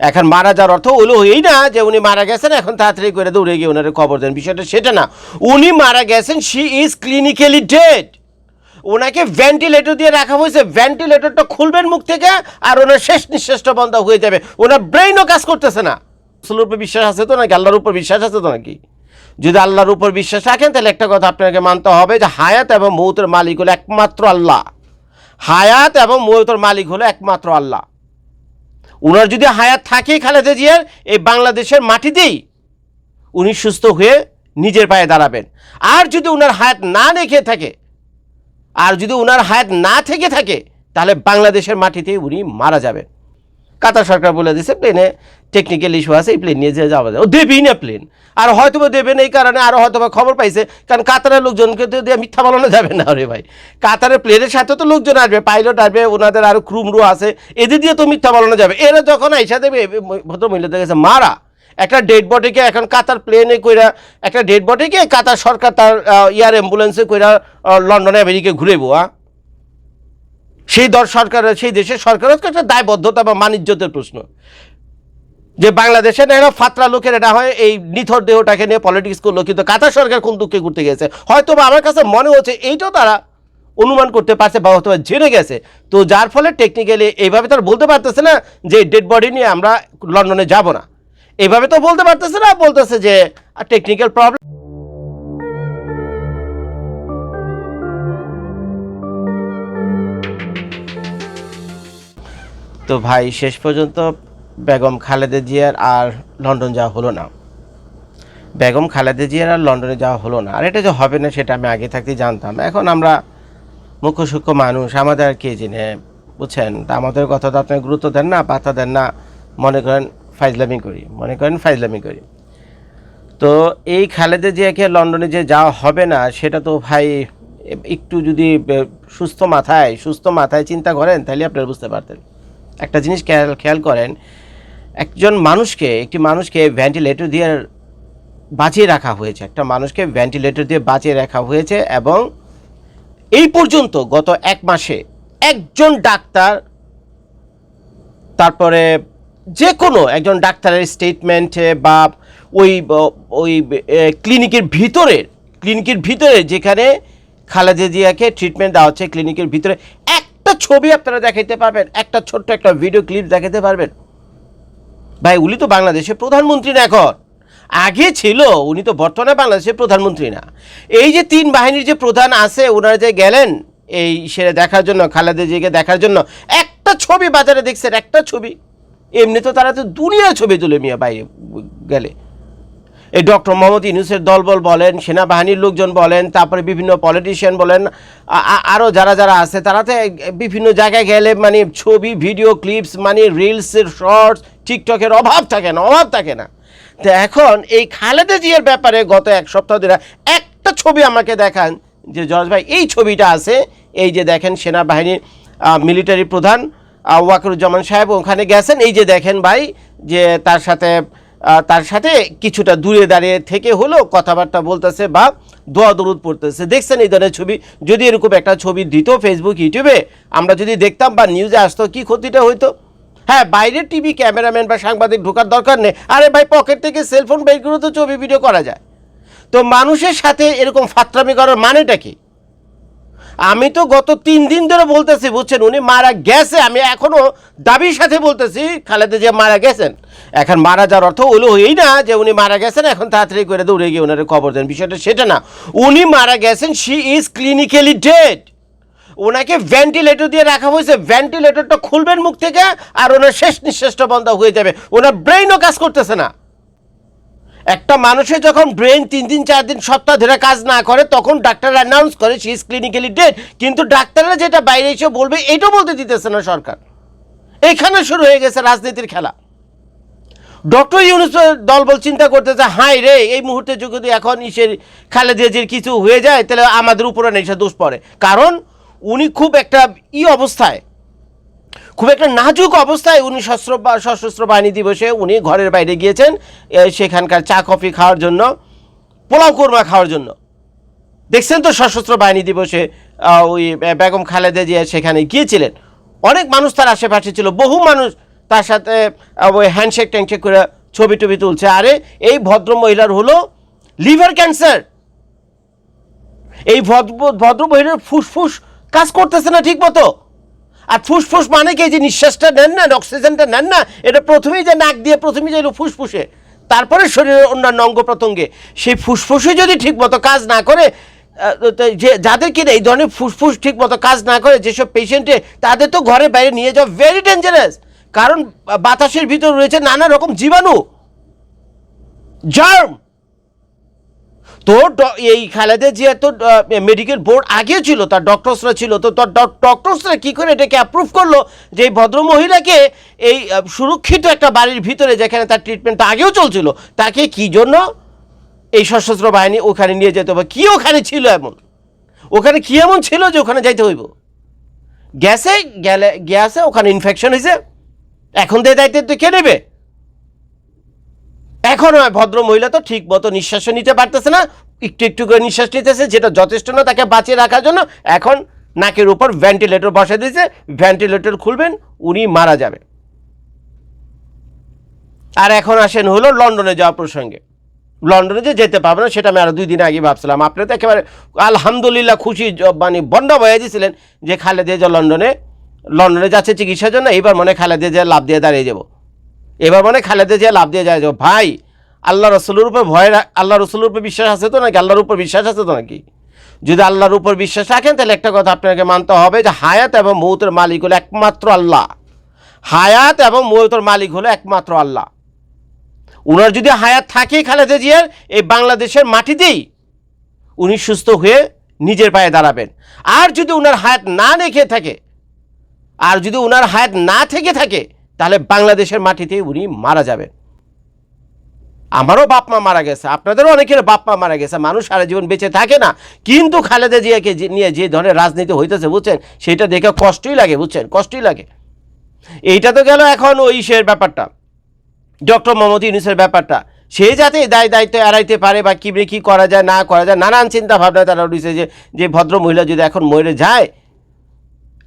এখন মারা যাওয়ার অর্থ হলো এই না যে উনি মারা গেছেন এখন তাড়াতাড়ি করে দৌড়ে গিয়ে ওনার খবর দেন, বিষয়টা সেটা না। উনি মারা গেছেন, শি ইজ ক্লিনিক্যালি ডেড। ওনাকে ভেন্টিলেটর দিয়ে রাখা হয়েছে, ভেন্টিলেটরটা খুলবেন মুখ থেকে আর ওনার শেষ নিঃশ্বাসটা বন্ধ হয়ে যাবে, ওনার ব্রেইনও কাজ করতেছে না। রাসূলের উপর বিশ্বাস আছে তো নাকি, আল্লাহর উপর বিশ্বাস আছে তো নাকি? যদি আল্লাহর উপর বিশ্বাস রাখেন তাহলে একটা কথা আপনাকে মানতে হবে যে হায়াত এবং মৌতের মালিক হলো একমাত্র আল্লাহ। হায়াত এবং মৌতের মালিক হলো একমাত্র আল্লাহ। ওনার যদি হায়াত থাকে খালেদা জিয়ার, এই বাংলাদেশের মাটিতেই উনি সুস্থ হয়ে নিজের পায়ে দাঁড়াবেন। আর যদি ওনার হায়াত না রেখে থাকে, আর যদি ওনার হায়াত না থেকে থাকে, তাহলে বাংলাদেশের মাটিতেই উনি মারা যাবেন। কাতার সরকার বলে দিয়েছে প্লেনে টেকনিক্যাল ইস্যু আছে, এই প্লেন নিয়ে যে যাওয়া যায়, ও দেবেই না প্লেন। আর হয়তো দেবেন এই কারণে, আরও হয়তো খবর পাইছে, কারণ কাতারের লোকজনকে তো দিয়ে মিথ্যা বলানো যাবে না রে ভাই। কাতারের প্লেনের সাথে তো লোকজন আসবে, পাইলট আসবে, ওনাদের আরও ক্রুমরু আছে, এদের দিয়ে তো মিথ্যা বলানো যাবে। এরা যখন আইসা দেবে, ভদ্রমহিলাদের কাছে মারা একটা ডেড বডিকে এখন কাতার প্লেনে কইরা, একটা ডেড বডিকে কাতার সরকার তার এয়ার অ্যাম্বুলেন্সে কইরা লন্ডনে আমেরিকায় ঘুরেবো। সেই সরকারের, সেই দেশের সরকারের একটা দায়বদ্ধতা বা মানিজ্যতের প্রশ্ন যে বাংলাদেশে না এরা ফাতরা লোকের এটা হয় এই নিথর দেহটাকে নিয়ে পলিটিক্স করলো, কিন্তু কাতার সরকার কোন দুঃখে ঘুরতে গেছে হয়তো বা আমার কাছে মনে হচ্ছে এইটাও তারা অনুমান করতে পারছে বা হয়তো জেনে গেছে। তো যার ফলে টেকনিক্যালি এইভাবে তারা বলতে পারতেছে না যে ডেড বডি নিয়ে আমরা লন্ডনে যাব না, এইভাবে তো বলতে পারতেছে না, বলতেছে যে টেকনিক্যাল প্রবলেম। তো ভাই শেষ পর্যন্ত বেগম খালেদা জিয়ার আর লন্ডন যাওয়া হলো না, বেগম খালেদা জিয়ার আর লন্ডনে যাওয়া হলো না। আর এটা যে হবে না সেটা আমি আগে থাকতেই জানতাম। এখন আমরা মুখ্য সূক্ষ্ম মানুষ, আমাদের আর কে জেনে, বুঝছেন? তা আমাদের কথা তো আপনি গুরুত্ব দেন না, পাত্তা দেন না, মনে করেন ফাইজলামি করি। তো এই খালেদা জিয়াকে লন্ডনে যে যাওয়া হবে না সেটা তো ভাই একটু যদি সুস্থ মাথায় চিন্তা করেন তাহলে আপনারা বুঝতে পারতেন। একটা জিনিস খেয়াল করেন, একটি মানুষকে ভেন্টিলেটর দিয়ে বাঁচিয়ে রাখা হয়েছে, এবং এই পর্যন্ত গত এক মাসে একজন ডাক্তার, তারপরে যে কোনো একজন ডাক্তারের স্টেটমেন্টে বা ওই ক্লিনিকের ভিতরে যেখানে খালেদা জিয়াকে ট্রিটমেন্ট দেওয়া হচ্ছে, ক্লিনিকের ভিতরে একটা ছবি আপনারা দেখাইতে পারবেন, একটা ছোট্ট একটা ভিডিও ক্লিপ দেখাতে পারবেন? ভাই উনি তো বাংলাদেশের প্রধানমন্ত্রী না, এখন আগে ছিল, উনি তো বর্তমানে বাংলাদেশের প্রধানমন্ত্রী না। এই যে 3 বাহিনীর যে প্রধান আছে ওনারা যে গেলেন এই সেরে দেখার জন্য, খালেদা জিয়াকে দেখার জন্য, একটা ছবি বাজারে দেখছেন, একটা ছবি? এমনি তো তারা তো দুনিয়ার ছবি তুলে মিয়া বাইরে গেলে। এই ডক্টর মোহাম্মদ ইউনূসের দলবল বলেন, সেনাবাহিনীর লোকজন বলেন, তারপরে বিভিন্ন পলিটিশিয়ান বলেন, আরও যারা আছে, তারাতে বিভিন্ন জায়গায় গেলে মানে ছবি, ভিডিও ক্লিপস, মানে রিলসের শর্টস, টিকটকের অভাব থাকে না। তো এখন এই খালেদা জিয়ার ব্যাপারে গত এক সপ্তাহ ধরে একটা ছবি আমাকে দেখান যে জজ ভাই এই ছবিটা আছে, এই যে দেখেন সেনাবাহিনীর মিলিটারি প্রধান ওয়াকারুজ্জামান সাহেব ওখানে গেছেন, এই যে দেখেন ভাই যে তার সাথে কিছুটা দূরে দাঁড়িয়ে থেকে হলো কথাবার্তা বলতেছে বা দোয়া দরুদ পড়তেছে। দেখছেন এই ধরনের ছবি? যদি এরকম একটা ছবি দিত ফেসবুক, ইউটিউবে, আমরা যদি দেখতাম বা নিউজে আসতো, কি ক্ষতিটা হইতো? হ্যাঁ, বাইরের টিভি ক্যামেরাম্যান বা সাংবাদিক ঢোকার দরকার নেই, আরে ভাই পকেট থেকে সেলফোন বের করে তো ছবি ভিডিও করা যায়। তো মানুষের সাথে এরকম ফাত্রামি করার মানেটা কি? আমি তো গত 3 দিন ধরে বলতেছি, বুঝছেন, উনি মারা গেছে। আমি এখনো দাবির সাথে বলতেছি খালেদা জিয়া মারা গেছেন। এখন মারা যাওয়ার অর্থ হলো এই না যে উনি মারা গেছেন এখন তাড়াতাড়ি করে দৌড়ে গিয়ে ওনার খবর দেন, বিষয়টা সেটা না। উনি মারা গেছেন, শি ইজ ক্লিনিক্যালি ডেড। ওনাকে ভেন্টিলেটর দিয়ে রাখা হয়েছে, ভেন্টিলেটরটা খুলবেন মুখ থেকে আর ওনার শেষ নিঃশ্বাসটা বন্ধ হয়ে যাবে, ওনার ব্রেইনও কাজ করতেছে না। একটা মানুষের যখন ব্রেন 3 দিন 4 দিন সপ্তাহ ধরে কাজ না করে তখন ডাক্তার অ্যানাউন্স করে শি ইজ ক্লিনিক্যালি ডেড, কিন্তু ডাক্তাররা যেটা বাইরে এসে বলবে এইটাও বলতে দিতেছে না সরকার। এইখানে শুরু হয়ে গেছে রাজনীতির খেলা। ডক্টর ইউনূস দলবল চিন্তা করতেছে, হাই রে, এই মুহূর্তে যদি এখন খালেদা জিয়ার কিছু হয়ে যায় তাহলে আমাদের উপরে এসে দোষ পড়ে, কারণ উনি খুব একটা অবস্থায়, খুব একটা নাজুক অবস্থায় উনি সশস্ত্র বাহিনী দিবসে উনি ঘরের বাইরে গিয়েছেন সেখানকার চা কফি খাওয়ার জন্য, পোলাও কোরমা খাওয়ার জন্য। দেখছেন তো সশস্ত্র বাহিনী দিবসে ওই বেগম খালেদা জিয়া সেখানে গিয়েছিলেন, অনেক মানুষ তার আশেপাশে ছিল, বহু মানুষ তার সাথে ওই হ্যান্ডশেক ট্যান্ডশেক করে ছবি টবি তুলছে। আরে এই ভদ্র মহিলার হলো লিভার ক্যান্সার, এই ভদ্র মহিলার ফুসফুস কাজ করতেছে না ঠিক মতো। আর ফুসফুস মানে কি, যে নিঃশ্বাসটা নেন না, অক্সিজেনটা নেন না, এটা প্রথমেই যে নাক দিয়ে প্রথমেই যাইল ফুসফুসে, তারপরে শরীরের অন্যান্য অঙ্গ প্রত্যঙ্গে। সেই ফুসফুসে যদি ঠিক মতো কাজ না করে, যে যাদের কিনা এই ধরনের ফুসফুস ঠিক মতো কাজ না করে যেসব পেশেন্টে, তাদের তো ঘরে বাইরে নিয়ে যাওয়া ভেরি ডেঞ্জারাস। কারণ বাতাসের ভিতর রয়েছে নানা রকম জীবাণু, জার্ম। তো এই খালেদা জিয়া তো মেডিকেল বোর্ড আগেও ছিল, তার ডক্টরসরা ছিল, তো তার ডক্টরসরা কী করে এটাকে অ্যাপ্রুভ করলো যে এই ভদ্রমহিলাকে এই সুরক্ষিত একটা বাড়ির ভিতরে, যেখানে তার ট্রিটমেন্টটা আগেও চলছিল, তাকে কী জন্য এই সশস্ত্র বাহিনী ওখানে নিয়ে যেতে হবে? কী ওখানে ছিল এমন, ওখানে কী এমন ছিল যে ওখানে যাইতে হইব? গ্যাসে ওখানে ইনফেকশন হয়েছে, এখন দিয়ে দায়িত্ব কে নেবে? এখন ভদ্র মহিলা তো ঠিক মতো নিঃশ্বাসও নিতে পারতেছে না, একটু একটু করে নিঃশ্বাস নিতেছে, যেটা যথেষ্ট না তাকে বাঁচিয়ে রাখার জন্য। এখন নাকের উপর ভেন্টিলেটর বসে দিয়েছে, ভেন্টিলেটর খুলবেন উনি মারা যাবে। আর এখন আসেন হলো লন্ডনে যাওয়ার প্রসঙ্গে। লন্ডনে যে যেতে পারবে না সেটা আমি আরও 2 দিন আগে ভাবছিলাম। আপনি তো একেবারে আলহামদুলিল্লাহ খুশি, মানে বন্যা বয়ে দিয়েছিলেন যে খালেদা জিয়া লন্ডনে যাচ্ছে চিকিৎসার জন্য। এবার মনে খালেদা জিয়া লাভ দিয়ে দাঁড়িয়ে যাবো, এবার মনে খালেদা জিয়া লাভ দিয়ে যায় যাবো। ভাই, আল্লাহ রসুলের উপর আল্লাহ রসুলের উপর বিশ্বাস আছে তো নাকি? আল্লাহর উপর বিশ্বাস আছে তো নাকি? যদি আল্লাহর উপর বিশ্বাস রাখেন তাহলে একটা কথা আপনাকে মানতে হবে যে হায়াত এবং মৌতের মালিক হলো একমাত্র আল্লাহ। হায়াত এবং মৌতের মালিক হলো একমাত্র আল্লাহ। উনার যদি হায়াত থাকে খালেদা জিয়ার, এই বাংলাদেশের মাটিতেই উনি সুস্থ হয়ে নিজের পায়ে দাঁড়াবেন। আর যদি উনার হায়াত না রেখে থাকে, আর যদি উনার হায়াত না থেকে থাকে, তাহলে বাংলাদেশের মাটিতেই উনি মারা যাবেন। আমারও বাপ মা মারা গেছে, আপনাদেরও অনেকের বাপ মা মারা গেছে, মানুষ সারা জীবন বেঁচে থাকে না। কিন্তু খালেদা জিয়াকে নিয়ে যে ধরনের রাজনীতি হইতেছে বুঝছেন, সেটা দেখে কষ্টই লাগে, বুঝছেন, কষ্টই লাগে। এইটা তো গেল এখন ওই ব্যাপারটা, ডক্টর মোহাম্মদ ইউনূসের ব্যাপারটা। সে যাতে দায়িত্ব এড়াইতে পারে বা কী করা যায় না করা যায়, নানান চিন্তা ভাবনা তারা উঠেছে। যে ভদ্র মহিলা যদি এখন মরে যায়,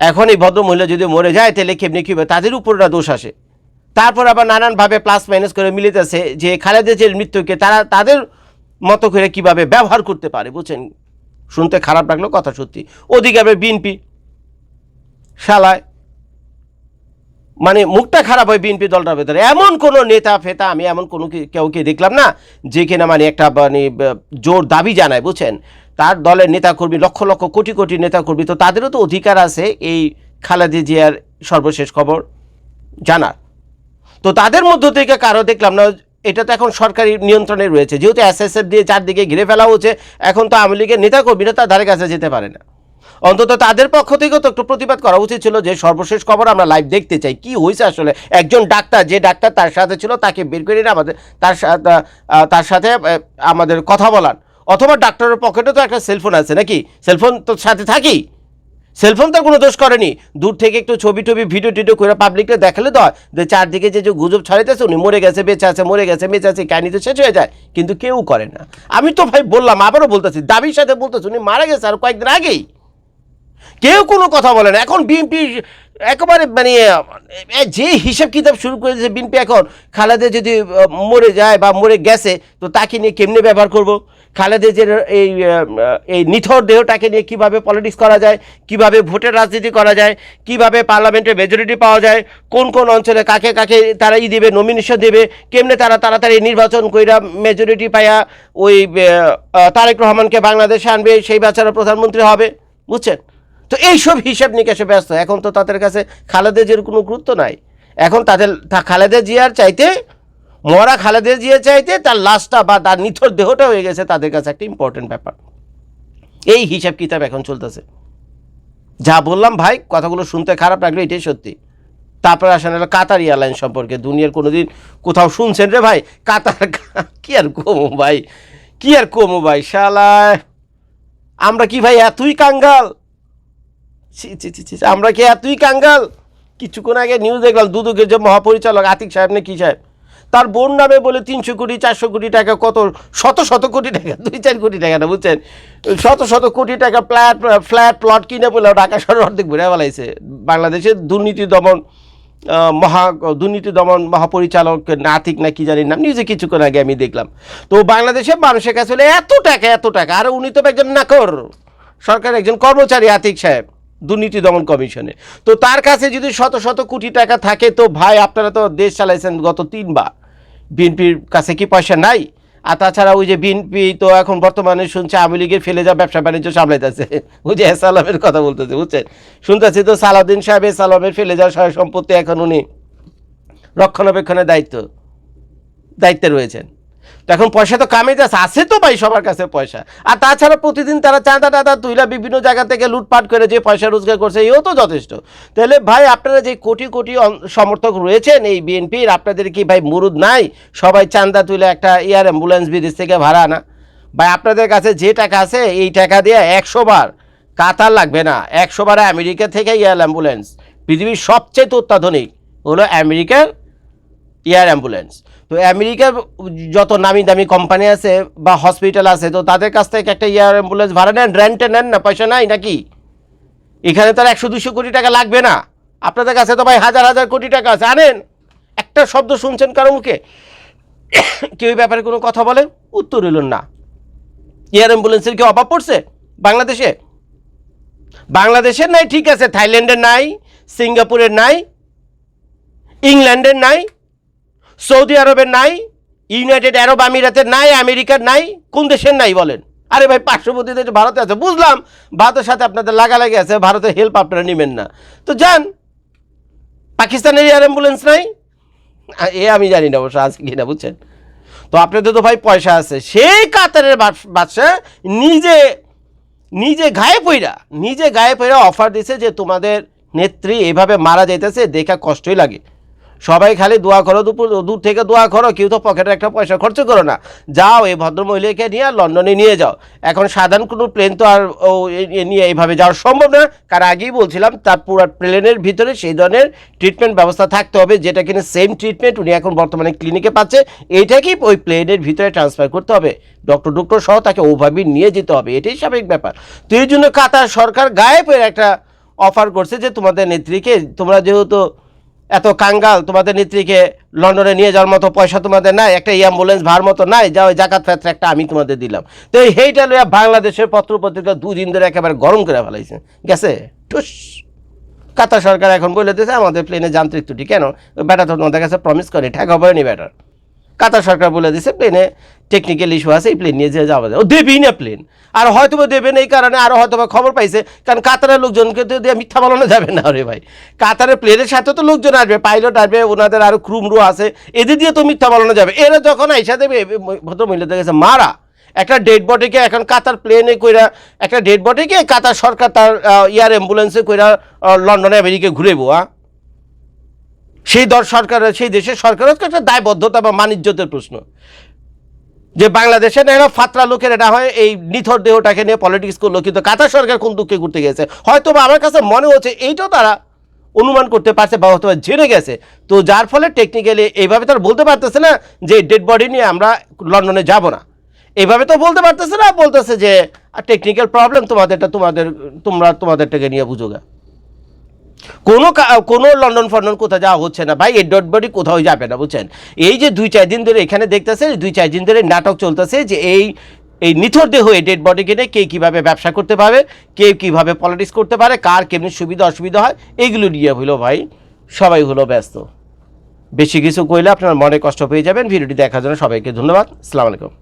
এখন এই ভদ্র মহিলা যদি মরে যায়, তাহলে কেমনি কী হবে, তাদের উপরটা দোষ আসে। তারপর আবার নানানভাবে প্লাস মাইনাস করে মিলিতেছে যে খালেদা জিয়ার মৃত্যুকে তারা তাদের মতো করে কিভাবে ব্যবহার করতে পারে, বুঝছেন। শুনতে খারাপ লাগলো, কথা সত্যি। ওদিকে আবার বিএনপি শালায়, মানে মুখটা খারাপ হয় বিএনপি দলটার ভেতরে। এমন কোনো নেতা ফেতা আমি এমন কোনো কেউকে দেখলাম না যে কিনা মানে একটা মানে জোর দাবি জানায়, বুঝছেন। তার দলের নেতাকর্মী লক্ষ লক্ষ কোটি কোটি নেতাকর্মী, তো তাদেরও তো অধিকার আছে এই খালেদা জিয়ার সর্বশেষ খবর জানার। তো তাদের মধ্য থেকে কারো দেখলাম না। এটা তো এখন সরকারি নিয়ন্ত্রণে রয়েছে, যেহেতু এসএসএফ দিয়ে চারদিকে ঘিরে ফেলা হচ্ছে, এখন তো আওয়ামী লীগের নেতাকর্মীরা তার ধারে কাছে যেতে পারে না। অন্তত তাদের পক্ষ থেকেও তো একটু প্রতিবাদ করা উচিত ছিল যে সর্বশেষ খবর আমরা লাইভ দেখতে চাই, কি হয়েছে আসলে। একজন ডাক্তার, যে ডাক্তার তার সাথে ছিল, তাকে বের করে নিয়ে আমাদের তার সাথে আমাদের কথা বলার, অথবা ডাক্তারের পকেটে তো একটা সেলফোন আছে নাকি, সেলফোন তো সাথে থাকেই, সেলফোন তার কোনো দোষ করেনি। দূর থেকে একটু ছবি টবি ভিডিও টিডিও করে পাবলিককে দেখালে তো যে চারদিকে যে গুজব ছড়াইতেছে উনি মরে গেছে, বেঁচে আছে, মরে গেছে বেঁচে আছে, কাহিনি তো শেষ হয়ে যায়, কিন্তু কেউ করে না। আমি তো ভাই বললাম, আবারও বলতেছি, দাবির সাথে বলতেছি, উনি মারা গেছে আর কয়েকদিন আগেই, কেউ কোনো কথা বলে না। এখন বিএনপি একেবারে মানে যে হিসাব কিতাব শুরু করেছে বিএনপি, এখন খালেদা যদি মরে যায় বা মরে গেছে, তো তাকে নিয়ে কেমনে ব্যবহার করব, খালেদা যে এই নিথর দেহটাকে নিয়ে কিভাবে পলিটিক্স করা যায়, কিভাবে ভোটের রাজনীতি করা যায়, কিভাবে পার্লামেন্টে মেজরিটি পাওয়া যায়, কোন কোন অঞ্চলে কাকে কাকে তারা দেবে, নমিনেশন দেবে, কেমনে তারা তাড়াতাড়ি নির্বাচন কইরা মেজরিটি পাইয়া ওই তারেক রহমানকে বাংলাদেশে আনবে, সেই বাচ্চারা প্রধানমন্ত্রী হবে, বুঝছেন। তো এইসব হিসাব নিকাশে ব্যস্ত। এখন তো তাদের কাছে খালেদা জিয়ার কোনো গুরুত্ব নাই। এখন তাদের খালেদা জিয়ার চাইতে, মরা খালেদা জিয়া চাইতে তার লাশটা বা তার নিথর দেহটা হয়ে গেছে তাদের কাছে একটা ইম্পর্টেন্ট ব্যাপার। এই হিসাব কিতাব এখন চলতেছে। যা বললাম ভাই, কথাগুলো শুনতে খারাপ লাগলো, এটাই সত্যি। তারপরে আসেন হলো কাতার এয়ারলাইন সম্পর্কে। দুনিয়ার কোনোদিন কোথাও শুনছেন রে ভাই কাতার? কি আর কমো ভাই, কি আর কমো ভাই, শালায় আমরা কি ভাই এতই কাঙ্গাল? আমরা কি এতই কাঙ্গাল? কিছুক্ষণ আগে নিউজ দেখলাম, দুদকের যে মহাপরিচালক আতিক সাহেব না কি সাহেব, তার বোন নামে বলে 300 কোটি 400 কোটি টাকা, কত শত কোটি টাকা, 2-4 কোটি টাকা না, বুঝছেন, শত কোটি টাকা ফ্ল্যাট প্লট কিনে বলে ঢাকা শহর অর্ধেক ঘুরে ফেলাইছে। বাংলাদেশের দুর্নীতি দমন মহা দুর্নীতি দমন মহাপরিচালক নাতিক না কি জানি নাম, নিউজে কিছুক্ষণ আগে আমি দেখলাম। তো বাংলাদেশে মানুষের কাছে হলে এত টাকা, আর উনি তো একজন নাকর সরকারের একজন কর্মচারী, আতিক সাহেব দুর্নীতি দমন কমিশনে। তো তার কাছে যদি শত শত কোটি টাকা থাকে, তো ভাই আপনারা তো দেশ চালাইছেন গত 3 বার, বিএনপির কাছে কি পয়সা নাই? আর তাছাড়া ওই যে বিএনপি তো এখন বর্তমানে শুনছে আওয়ামী লীগের ফেলে যা ব্যবসা বাণিজ্য সামলাইতেছে, ওই যে সালামের কথা বলতেছে, বুঝছেন, শুনতেছি তো সালাউদ্দিন সাহেব সালামের ফেলে যাওয়া সয় সম্পত্তি এখন উনি রক্ষণাবেক্ষণের দায়িত্বে রয়েছেন। তো এখন পয়সা তো কামে যাচ্ছে, আছে তো ভাই সবার কাছে পয়সা। আর তাছাড়া প্রতিদিন তারা চাঁদা টাদা তুইলা বিভিন্ন জায়গা থেকে লুটপাট করে যে পয়সা রোজগার করছে, এও তো যথেষ্ট। তাহলে ভাই আপনারা যে কোটি কোটি সমর্থক রয়েছেন এই বিএনপির, আপনাদের কি ভাই মুরুদ নাই সবাই চাঁদা তুলে একটা এয়ার অ্যাম্বুলেন্স বিদেশ থেকে ভাড়া আনা? ভাই আপনাদের কাছে যে টাকা আছে এই টাকা দিয়ে 100 বার কাতার লাগবে না, 100 বার আমেরিকা থেকে এয়ার অ্যাম্বুলেন্স, পৃথিবীর সবচেয়ে অত্যাধুনিক হলো আমেরিকার এয়ার অ্যাম্বুলেন্স। তো আমেরিকার যত নামি দামি কোম্পানি আছে বা হসপিটাল আছে, তো তাদের কাছ থেকে একটা এয়ার অ্যাম্বুলেন্স ভাড়া নেন, রেন্টে নেন না, পয়সা নাই নাকি? এখানে তার 100-200 কোটি টাকা লাগবে না, আপনাদের কাছে তো ভাই হাজার হাজার কোটি টাকা আছে, আনেন। একটা শব্দ শুনছেন কারো মুখে কেউ ব্যাপারে কোনো কথা বলেন? উত্তর হইল না। এয়ার অ্যাম্বুলেন্সের কি অভাব পড়ছে বাংলাদেশে? বাংলাদেশের নাই, ঠিক আছে, থাইল্যান্ডের নাই, সিঙ্গাপুরের নাই, ইংল্যান্ডের নাই, সৌদি আরবের নাই, ইউনাইটেড আরব আমিরাতের নাই, আমেরিকার নাই, কোন দেশের নাই বলেন? আরে ভাই পার্শ্ববর্তী দেশ ভারতে আছে, বুঝলাম ভারতের সাথে আপনাদের লাগালাগি আছে, ভারতের হেল্প আপনারা নেবেন না, তো যান। পাকিস্তানের এয়ার অ্যাম্বুলেন্স নাই, আমি জানি না অবশ্য আছে কিনা, বুঝছেন। তো আপনাদের তো ভাই পয়সা আছে, সেই কাতারের বাদশা নিজে গায়ে পইরা অফার দিছে যে তোমাদের নেত্রী এভাবে মারা যাইতেছে, দেখা কষ্টই লাগে, সবাই খালি দোয়া করো, দূর থেকে দোয়া করো, কেউ তো পকেটে একটা পয়সা খরচ করো না, যাও এই ভদ্রমহিলাকে নিয়ে লন্ডনে নিয়ে যাও। এখন সাধারণ কোনো প্লেন তো আর নিয়ে এইভাবে যাওয়া সম্ভব না, কারণ আগেই বলছিলাম তার পুরো প্লেনের ভিতরে সেই ধরনের ট্রিটমেন্ট ব্যবস্থা থাকতে হবে, যেটা কিনা সেম ট্রিটমেন্ট উনি এখন বর্তমানে ক্লিনিকে পাচ্ছে, এইটাকেই ওই প্লেনের ভিতরে ট্রান্সফার করতে হবে, ডক্টর সহ তাকে ওভাবেই নিয়ে যেতে হবে, এটাই স্বাভাবিক ব্যাপার। তো এই জন্য কাতার সরকার গায়ে পড়ে একটা অফার করছে যে তোমাদের নেত্রীকে, তোমরা যেহেতু এত কাঙ্গাল, তোমাদের নেত্রীকে লন্ডনে নিয়ে যাওয়ার মতো পয়সা তোমাদের নাই, একটা অ্যাম্বুলেন্স ভাড়ার মতো নাই, যাও জাকাত ফেতরা একটা আমি তোমাদের দিলাম। তো এইটা লইয়া বাংলাদেশের পত্রপত্রিকা 2 দিন ধরে একেবারে গরম করে ফেলাইছে, গেছে টুস। কাতার সরকার এখন বলে দিয়েছে আমাদের প্লেনে যান্ত্রিক ত্রুটি, কেন? ব্যাটা তো তোমাদের কাছে প্রমিস করে ঠেকা হয়নি ব্যাটার। কাতার সরকার বলে দিয়েছে প্লেনে টেকনিক্যাল ইস্যু আছে, এই প্লেন নিয়ে যে যাওয়া যায়, ও দেবেই না প্লেন। আর হয়তো দেবেন এই কারণে, আরও হয়তো খবর পাইছে, কারণ কাতারের লোকজনকে তো দিয়ে মিথ্যা বলানো যাবে না রে ভাই, কাতারের প্লেনের সাথে তো লোকজন আসবে, পাইলট আসবে, ওনাদের আরও ক্রুমরু আছে, এদের দিয়ে তো মিথ্যা বলানো যাবে। এরা যখন আইসা দেবে ভদ্রমহিলাদের কাছে মারা একটা ডেড বডিকে, এখন কাতার প্লেনে কইরা একটা ডেড বডিকে কাতার সরকার তার এয়ার অ্যাম্বুলেন্সে কইরা লন্ডনে আমেরিকা ঘুরেবো, সেই সরকারের, সেই দেশের সরকারের একটা দায়বদ্ধতা বা মানিজ্যতের প্রশ্ন, যে বাংলাদেশে না এরা ফাতরা লোকের এটা হয় এই নিথর দেহটাকে নিয়ে পলিটিক্স করলো, কিন্তু কাতার সরকার কোন দুঃখে ঘুরতে গেছে হয়তো বা আমার কাছে মনে হচ্ছে এইটাও তারা অনুমান করতে পারছে বা হয়তো জেনে গেছে। তো যার ফলে টেকনিক্যালি এইভাবে তারা বলতে পারতেছে না যে ডেড বডি নিয়ে আমরা লন্ডনে যাব না, এইভাবে তো বলতে পারতেছে না, বলতেছে যে টেকনিক্যাল প্রবলেম, তোমরা তোমাদেরটাকে নিয়ে বুঝোগা। কোনো লন্ডন ফন্ডন কোথাও যাওয়া হচ্ছে না ভাই, এই ডেড বডি কোথাও যাবে না, বুঝছেন। এই যে 2-4 দিন ধরে এখানে দেখতেছে, 2-4 দিন ধরে নাটক চলতেছে যে এই নিথর দেহ এই ডেড বডি কিনে কে কীভাবে ব্যবসা করতে পারে, কে কীভাবে পলিটিক্স করতে পারে, কার কেমনি সুবিধা অসুবিধা হয়, এইগুলো নিয়ে হইলো ভাই সবাই হলো ব্যস্ত। বেশি কিছু কইলে আপনার মনে কষ্ট পেয়ে যাবেন। ভিডিওটি দেখার জন্য সবাইকে ধন্যবাদ। আসসালামু আলাইকুম।